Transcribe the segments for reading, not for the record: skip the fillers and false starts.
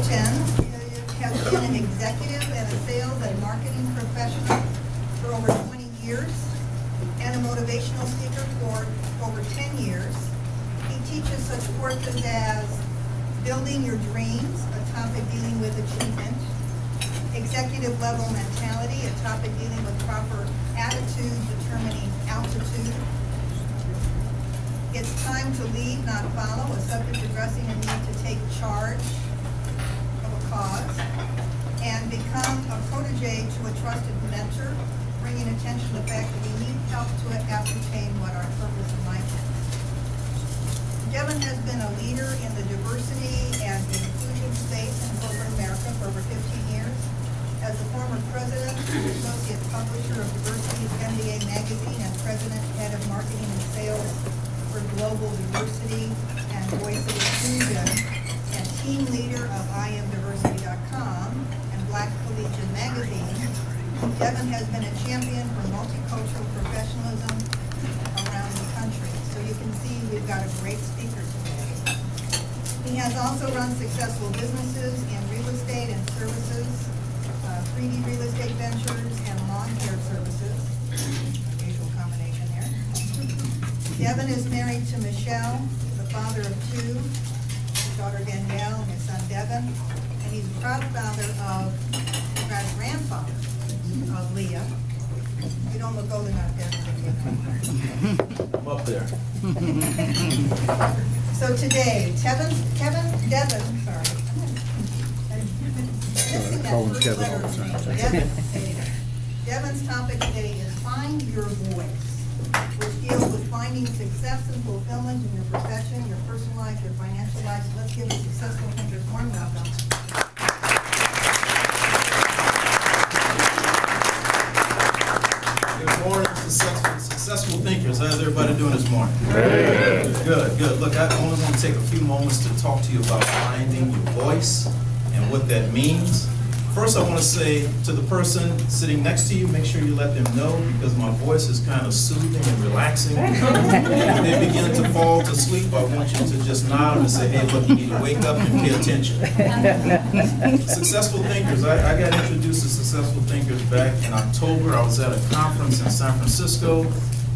Oten has been an executive and a sales and marketing professional for over 20 years and a motivational speaker for over 10 years. He teaches such courses as Building Your Dreams, a topic dealing with achievement, Executive Level Mentality, a topic dealing with proper attitude determining altitude, It's Time to Lead, Not Follow, a subject addressing a need to take charge of a cause, and Become a Protege to a Trusted Mentor, bringing attention to the fact that we need help to ascertain what our purpose in life is. Devin has been a leader in the diversity and inclusion space in corporate America for over 15 years. As the former president and associate publisher of Diversity's MBA magazine and president, head of marketing and sales for Global Diversity and Voice of Inclusion, and team leader of IamDiversity.com and Black Collegian Magazine, Devin has been a champion for multicultural professionalism around the country. So you can see we've got a great speaker today. He has also run successful businesses in real estate and services, 3D real estate ventures, and lawn care services. Unusual combination there. Devin is married to Michelle, the father of two, his daughter Danielle and his son Devin, and he's a proud father of, grandfather of Leah. You don't look old enough, Devin. I'm up there. So today, Devin, Devin's topic today is Find Your Voice, which deals with finding success and fulfillment in your profession, your personal life, your financial life. So let's give a successful thinkers warm welcome. Good morning, successful thinkers. How's everybody doing this morning? Good. Look, I only want to take a few moments to talk to you about finding your voice and what that means. First, I want to say to the person sitting next to you, make sure you let them know, because my voice is kind of soothing and relaxing. If they begin to fall to sleep, I want you to just nod and say, hey, look, you need to wake up and pay attention. Successful thinkers. I got introduced to successful thinkers back in October. I was at a conference in San Francisco,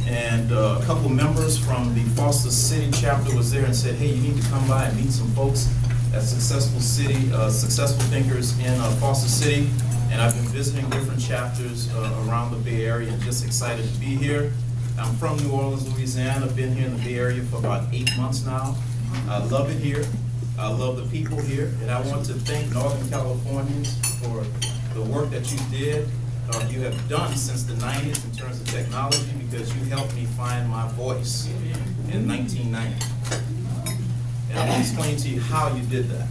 and a couple members from the Foster City chapter was there and said, hey, you need to come by and meet some folks at Successful Thinkers in Foster City. And I've been visiting different chapters around the Bay Area and just excited to be here. I'm from New Orleans, Louisiana. I've been here in the Bay Area for about 8 months now. I love it here. I love the people here. And I want to thank Northern Californians for the work that you did, you have done since the 90s in terms of technology, because you helped me find my voice in 1990. And I'm going to explain to you how you did that.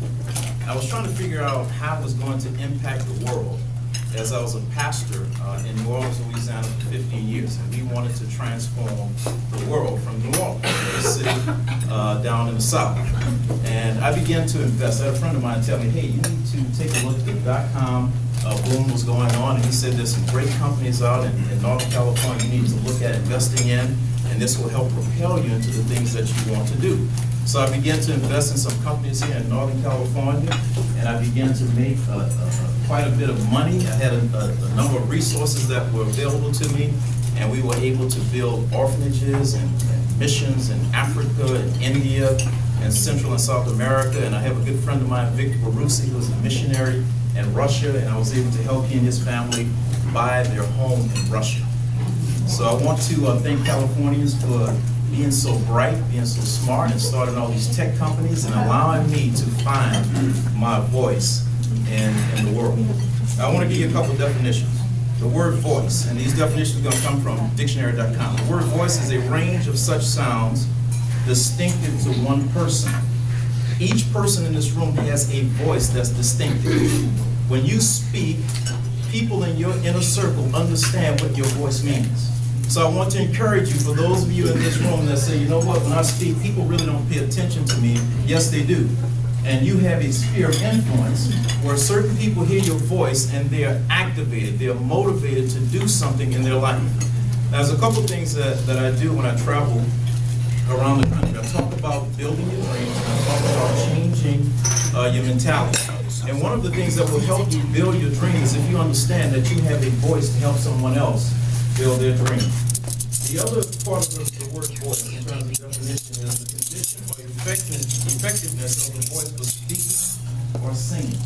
I was trying to figure out how it was going to impact the world, as I was a pastor in New Orleans, Louisiana for 15 years, and we wanted to transform the world from New Orleans, a city down in the South. And I began to invest. I had a friend of mine tell me, hey, you need to take a look at the dot-com boom was going on, and he said there's some great companies out in Northern California you need to look at investing in, and this will help propel you into the things that you want to do. So I began to invest in some companies here in Northern California, and I began to make quite a bit of money. I had a number of resources that were available to me, and we were able to build orphanages and missions in Africa and India and Central and South America. And I have a good friend of mine, Victor Barussi, who is a missionary in Russia, and I was able to help he and his family buy their home in Russia. So I want to thank Californians for being so bright, being so smart, and starting all these tech companies and allowing me to find my voice in the world. I want to give you a couple of definitions. The word voice, and these definitions are going to come from dictionary.com. The word voice is a range of such sounds distinctive to one person. Each person in this room has a voice that's distinctive. When you speak, people in your inner circle understand what your voice means. So I want to encourage you, for those of you in this room that say, you know what, when I speak, people really don't pay attention to me. Yes, they do. And you have a sphere of influence where certain people hear your voice and they are activated, they are motivated to do something in their life. Now, there's a couple of things that I do when I travel around the country. I talk about building your dreams, and I talk about changing your mentality. And one of the things that will help you build your dream is if you understand that you have a voice to help someone else build their dream. The other part of the word voice in terms of definition is the condition or effectiveness of the voice for speaking or singing.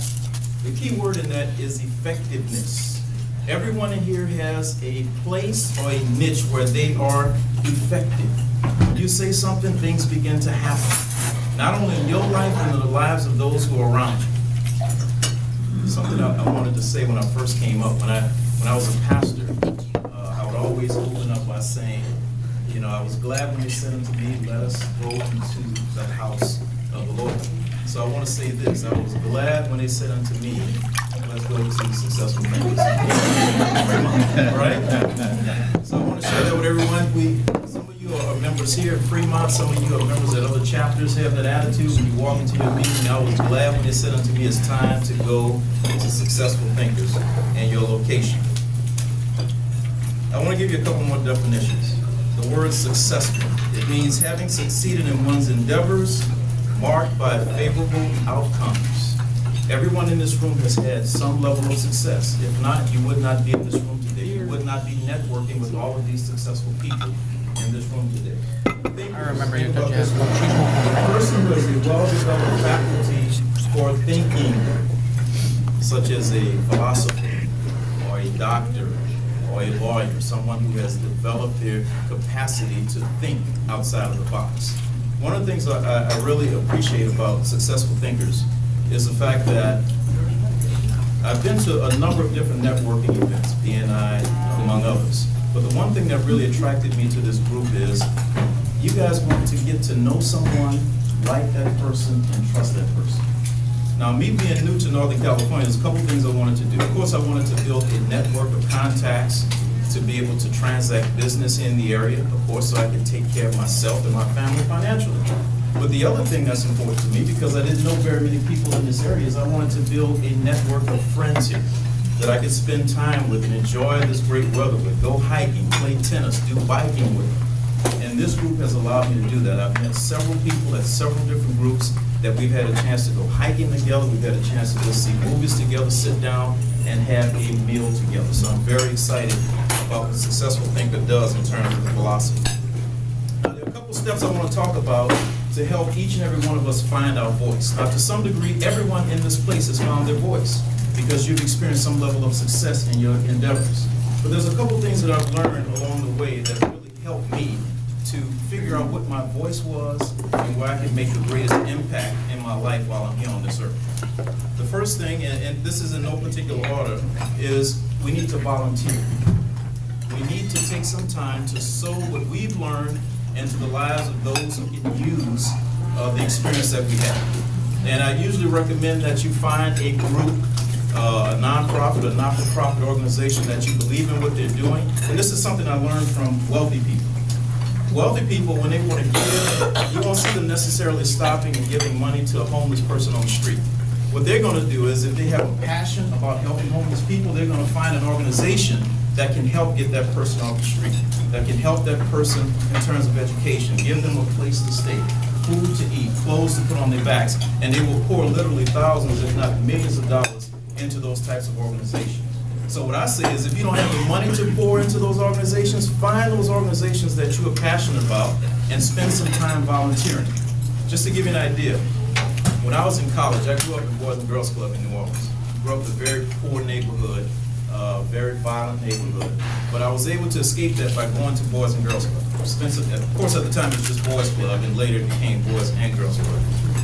The key word in that is effectiveness. Everyone in here has a place or a niche where they are effective. When you say something, things begin to happen. Not only in your life, but in the lives of those who are around you. Something I wanted to say when I first came up, when I was a pastor, I would always open up by saying, you know, I was glad when they said unto me, let us go into the house of the Lord. So I want to say this, I was glad when they said unto me, let's go to successful things. Right? So I want to share that with everyone. Some of you are members here in Fremont, some of you are members at other chapters, have that attitude. When you walk into your meeting, I was glad when they said unto me, it's time to go to successful thinkers and your location. I want to give you a couple more definitions. The word successful. It means having succeeded in one's endeavors, marked by favorable outcomes. Everyone in this room has had some level of success. If not, you would not be in this room today. You would not be networking with all of these successful people in this room today. I remember you about this one. A person who has a well-developed faculty for thinking, such as a philosopher or a doctor or a lawyer, someone who has developed their capacity to think outside of the box. One of the things I really appreciate about successful thinkers is the fact that I've been to a number of different networking events, BNI, among others. But the one thing that really attracted me to this group is you guys want to get to know someone, like that person, and trust that person. Now, me being new to Northern California, there's a couple things I wanted to do. Of course, I wanted to build a network of contacts to be able to transact business in the area, of course, so I could take care of myself and my family financially. But the other thing that's important to me, because I didn't know very many people in this area, is I wanted to build a network of friends here that I could spend time with and enjoy this great weather with, go hiking, play tennis, do biking with. And this group has allowed me to do that. I've met several people at several different groups that we've had a chance to go hiking together, we've had a chance to go see movies together, sit down, and have a meal together. So I'm very excited about what a successful thinker does in terms of philosophy. Now, there are a couple steps I want to talk about to help each and every one of us find our voice. Now, to some degree, everyone in this place has found their voice because you've experienced some level of success in your endeavors. But there's a couple things that I've learned along the way that really helped me to figure out what my voice was and where I can make the greatest impact in my life while I'm here on this earth. The first thing, and this is in no particular order, is we need to volunteer. We need to take some time to sow what we've learned into the lives of those who can use the experience that we have. And I usually recommend that you find a group, a nonprofit, a not-for-profit organization that you believe in what they're doing. And this is something I learned from wealthy people. Wealthy people, when they want to give, you won't see them necessarily stopping and giving money to a homeless person on the street. What they're going to do is, if they have a passion about helping homeless people, they're going to find an organization that can help get that person off the street, that can help that person in terms of education, give them a place to stay, food to eat, clothes to put on their backs, and they will pour literally thousands, if not millions of dollars into those types of organizations. So what I say is, if you don't have the money to pour into those organizations, find those organizations that you are passionate about and spend some time volunteering. Just to give you an idea, when I was in college, I grew up in Boys and Girls Club in New Orleans. Grew up in a very poor neighborhood, very violent neighborhood. But I was able to escape that by going to Boys and Girls Club. Of course, at the time it was just Boys Club, and later it became Boys and Girls Club.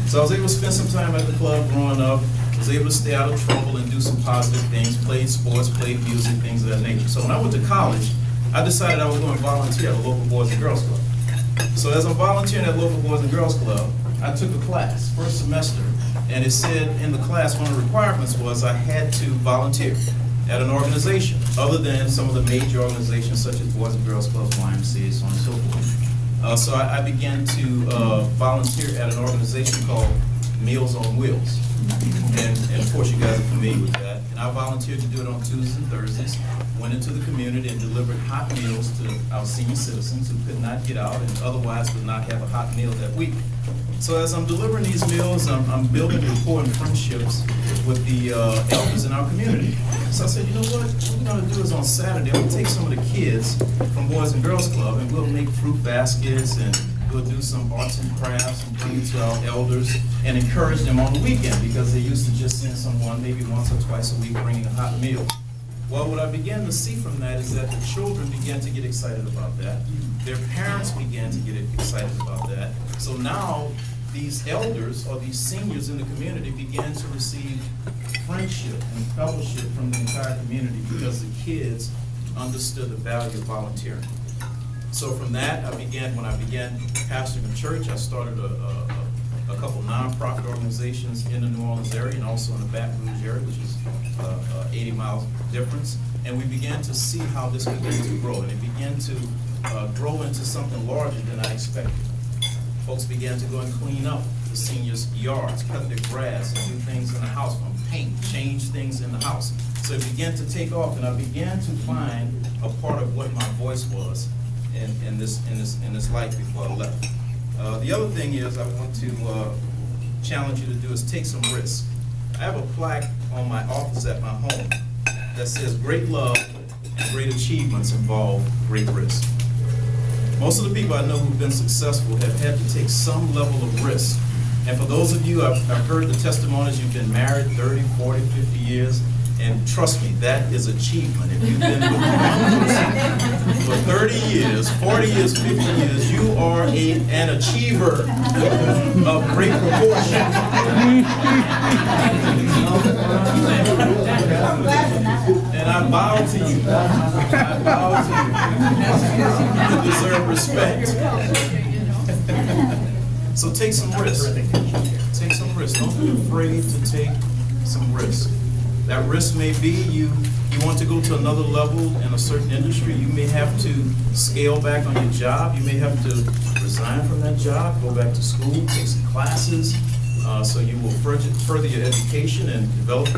So I was able to spend some time at the club growing up. Was able to stay out of trouble and do some positive things, played sports, played music, things of that nature. So when I went to college, I decided I was going to volunteer at a local Boys and Girls Club. So as I'm volunteering at local Boys and Girls Club, I took a class, first semester, and it said in the class one of the requirements was I had to volunteer at an organization, other than some of the major organizations such as Boys and Girls Clubs, YMCA, so on and so forth. So I began to volunteer at an organization called Meals on Wheels. And of course you guys are familiar with that. and I volunteered to do it on Tuesdays and Thursdays. Went into the community and delivered hot meals to our senior citizens who could not get out and otherwise would not have a hot meal that week. So as I'm delivering these meals, I'm building rapport and friendships with the elders in our community. So I said, you know what we're going to do is on Saturday, I'm going to take some of the kids from Boys and Girls Club and we'll make fruit baskets and we'll do some arts and crafts and bring it to our elders and encourage them on the weekend because they used to just send someone maybe once or twice a week bringing a hot meal. Well, what I began to see from that is that the children began to get excited about that. Their parents began to get excited about that. So now these elders or these seniors in the community began to receive friendship and fellowship from the entire community because the kids understood the value of volunteering. So from that, when I began pastoring a church, I started a couple nonprofit organizations in the New Orleans area and also in the Baton Rouge area, which is 80 miles difference. And we began to see how this began to grow. And it began to grow into something larger than I expected. Folks began to go and clean up the seniors' yards, cut their grass, and do things in the house, from paint, change things in the house. So it began to take off, and I began to find a part of what my voice was in this life before I left. The other thing is I want to challenge you to do is take some risks. I have a plaque on my office at my home that says great love and great achievements involve great risk. Most of the people I know who've been successful have had to take some level of risk. And for those of you, I've heard the testimonies, you've been married 30, 40, 50 years, and trust me, that is achievement. If you've been with one person for 30 years, 40 years, 50 years, you are an achiever of great proportion. And I bow to you. I bow to you. You deserve respect. So take some risks. Take some risks. Don't be afraid to take some risks. That risk may be you want to go to another level in a certain industry. You may have to scale back on your job. You may have to resign from that job, go back to school, take some classes, so you will further your education and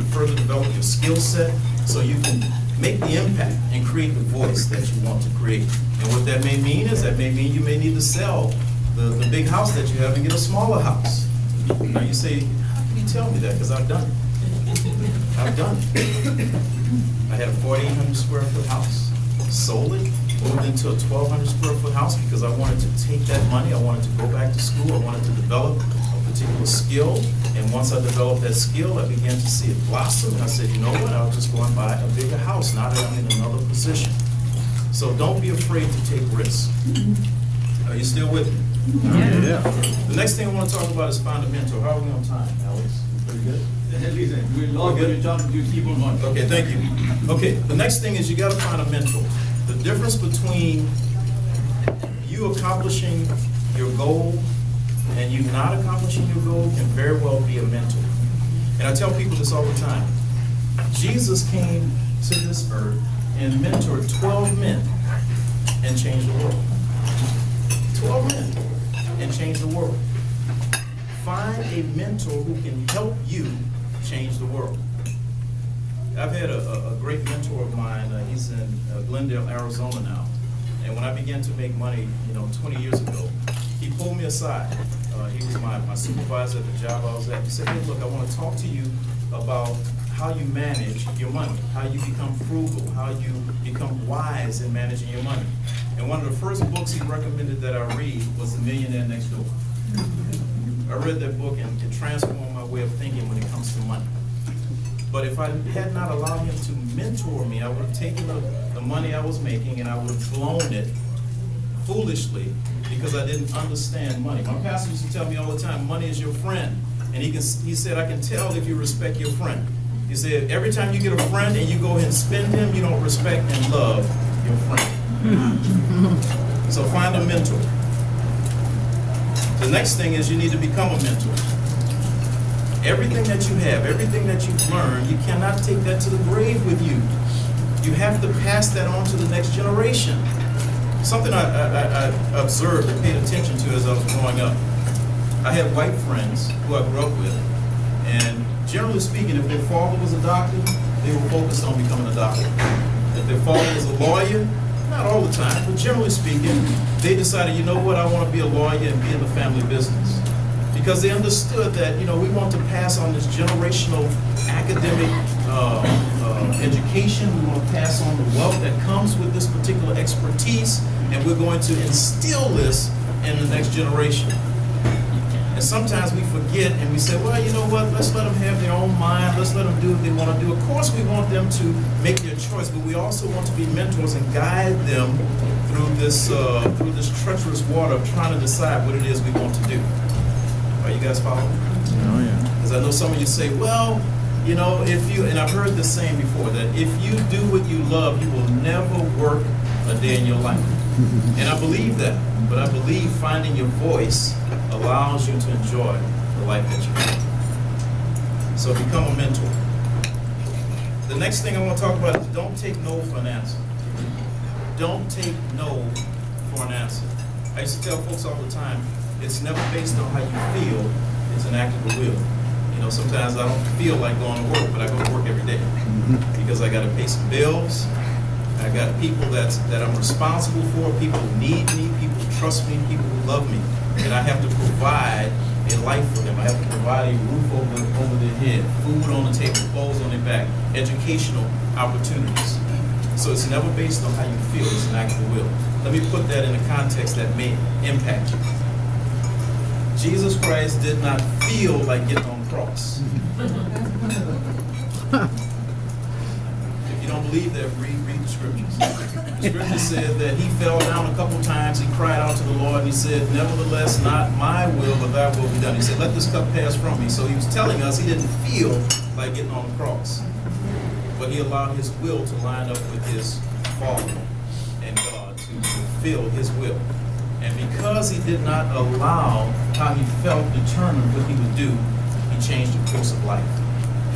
further develop your skill set so you can make the impact and create the voice that you want to create. And what that may mean is that may mean you may need to sell the big house that you have and get a smaller house. Now you say, how can you tell me that? Because I've done it. I've done it. I had a 4,800 square foot house, sold it, moved into a 1,200 square foot house because I wanted to take that money, I wanted to go back to school, I wanted to develop a particular skill, and once I developed that skill, I began to see it blossom, and I said, you know what, I'll just go and buy a bigger house now that I'm in another position. So don't be afraid to take risks. Are you still with me? Yeah. The next thing I want to talk about is find a mentor. How are we on time, Alex? Pretty good? We'll log when you talk to people on. Okay, thank you. Okay, the next thing is you got to find a mentor. The difference between you accomplishing your goal and you not accomplishing your goal can very well be a mentor. And I tell people this all the time. Jesus came to this earth and mentored 12 men and changed the world. 12 men and changed the world. Find a mentor who can help you change the world. I've had a great mentor of mine. He's in Glendale, Arizona now. And when I began to make money, 20 years ago, he pulled me aside. He was my supervisor at the job I was at. He said, hey, look, I want to talk to you about how you manage your money, how you become frugal, how you become wise in managing your money. And one of the first books he recommended that I read was The Millionaire Next Door. I read that book and it transformed my way of thinking when it comes to money. But if I had not allowed him to mentor me, I would have taken the money I was making and I would have blown it foolishly because I didn't understand money. My pastor used to tell me all the time, money is your friend. And he said, I can tell if you respect your friend. He said, every time you get a friend and you go ahead and spend him, you don't respect and love your friend. So find a mentor. The next thing is you need to become a mentor. Everything that you have, everything that you've learned, you cannot take that to the grave with you. You have to pass that on to the next generation. Something I observed and paid attention to as I was growing up. I had white friends who I grew up with, And generally speaking, if their father was a doctor, they were focused on becoming a doctor. If their father was a lawyer, not all the time, but generally speaking, they decided, you know what, I want to be a lawyer and be in the family business. Because they understood that, we want to pass on this generational academic education. We want to pass on the wealth that comes with this particular expertise, and we're going to instill this in the next generation. And sometimes we forget and we say, well, you know what, let's let them have their own mind, let's let them do what they want to do. Of course we want them to make their choice, but we also want to be mentors and guide them through this treacherous water of trying to decide what it is we want to do. Are you guys following? Oh, yeah. Because I know some of you say, well, if you, and I've heard this saying before, that if you do what you love, you will never work a day in your life. And I believe that, but I believe finding your voice allows you to enjoy the life that you have. So become a mentor. The next thing I want to talk about is don't take no for an answer. Don't take no for an answer. I used to tell folks all the time, it's never based on how you feel, it's an act of the will. Sometimes I don't feel like going to work, but I go to work every day because I got to pay some bills. I got people that I'm responsible for, people who need me, people who trust me, people who love me. And I have to provide a life for them. I have to provide a roof over their head, food on the table, clothes on their back, educational opportunities. So it's never based on how you feel, it's an act of the will. Let me put that in a context that may impact you. Jesus Christ did not feel like getting on the cross. If you don't believe that, read the scriptures. The scripture said that he fell down a couple times, he cried out to the Lord, and he said, nevertheless, not my will, but thy will be done. He said, let this cup pass from me. So he was telling us he didn't feel like getting on the cross. But he allowed his will to line up with his Father and God to fulfill his will. And because he did not allow how he felt determine what he would do, he changed the course of life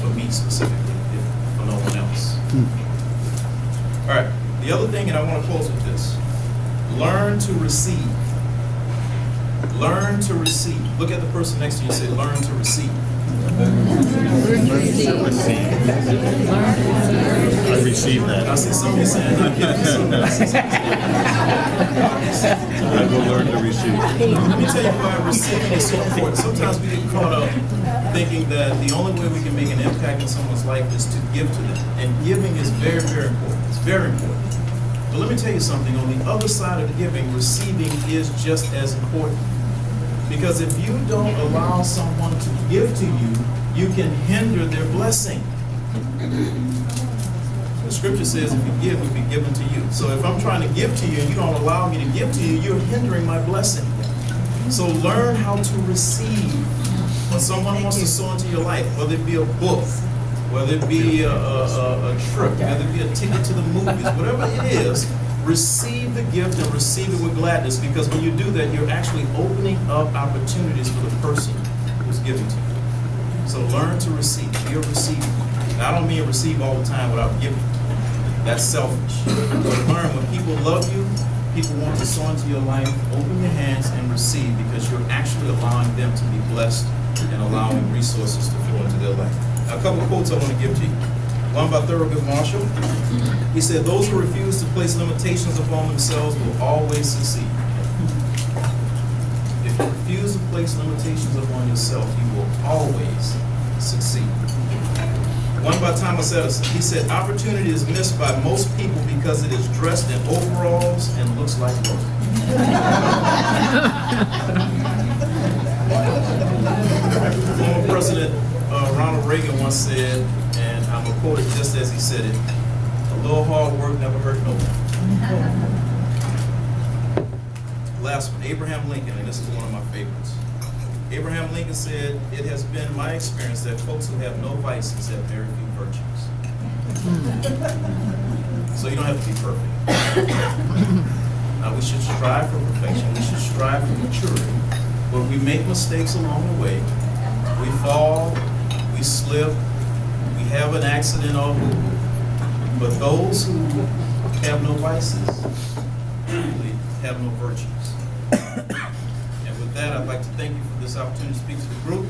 for me specifically, if for no one else. All right, the other thing, and I want to close with this, learn to receive. Learn to receive. Look at the person next to you and say, learn to receive. I receive that. I see somebody saying, I will learn to receive. let me tell you why receiving is so important. Sometimes we get caught up thinking that the only way we can make an impact in someone's life is to give to them. And giving is very, very important. It's very important. But let me tell you something. On the other side of giving, receiving is just as important. Because if you don't allow someone to give to you, you can hinder their blessing. The scripture says if you give, it will be given to you. So if I'm trying to give to you and you don't allow me to give to you, you're hindering my blessing. So learn how to receive. When someone wants to sow into your life, whether it be a book, whether it be a trip, whether it be a ticket to the movies, whatever it is, receive the gift and receive it with gladness, because when you do that, you're actually opening up opportunities for the person who's giving to you. So learn to receive. Be a receiver. Now, I don't mean receive all the time without giving. That's selfish. But learn, when people love you, people want to sow into your life, open your hands and receive, because you're actually allowing them to be blessed and allowing resources to flow into their life. Now, a couple of quotes I want to give to you. One by Thurgood Marshall. He said, those who refuse to place limitations upon themselves will always succeed. If you refuse to place limitations upon yourself, you will always succeed. One by Thomas Edison. He said, opportunity is missed by most people because it is dressed in overalls and looks like work. Former President Ronald Reagan once said, and I'm going to quote it just as he said it, a little hard work never hurt no one. Last one, Abraham Lincoln, and this is one of my favorites. Abraham Lincoln said, it has been my experience that folks who have no vices have very few virtues. So you don't have to be perfect. Now, we should strive for perfection. We should strive for maturity. But we make mistakes along the way. We fall, we slip, we have an accident or move. But those who have no vices really have no virtues. And with that, I'd like to thank you for this opportunity to speak to the group,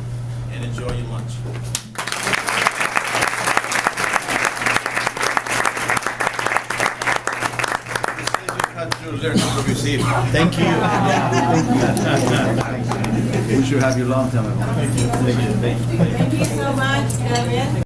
and enjoy your lunch. receive it. Thank you. We should have you long time ago. Thank you so much, Devin.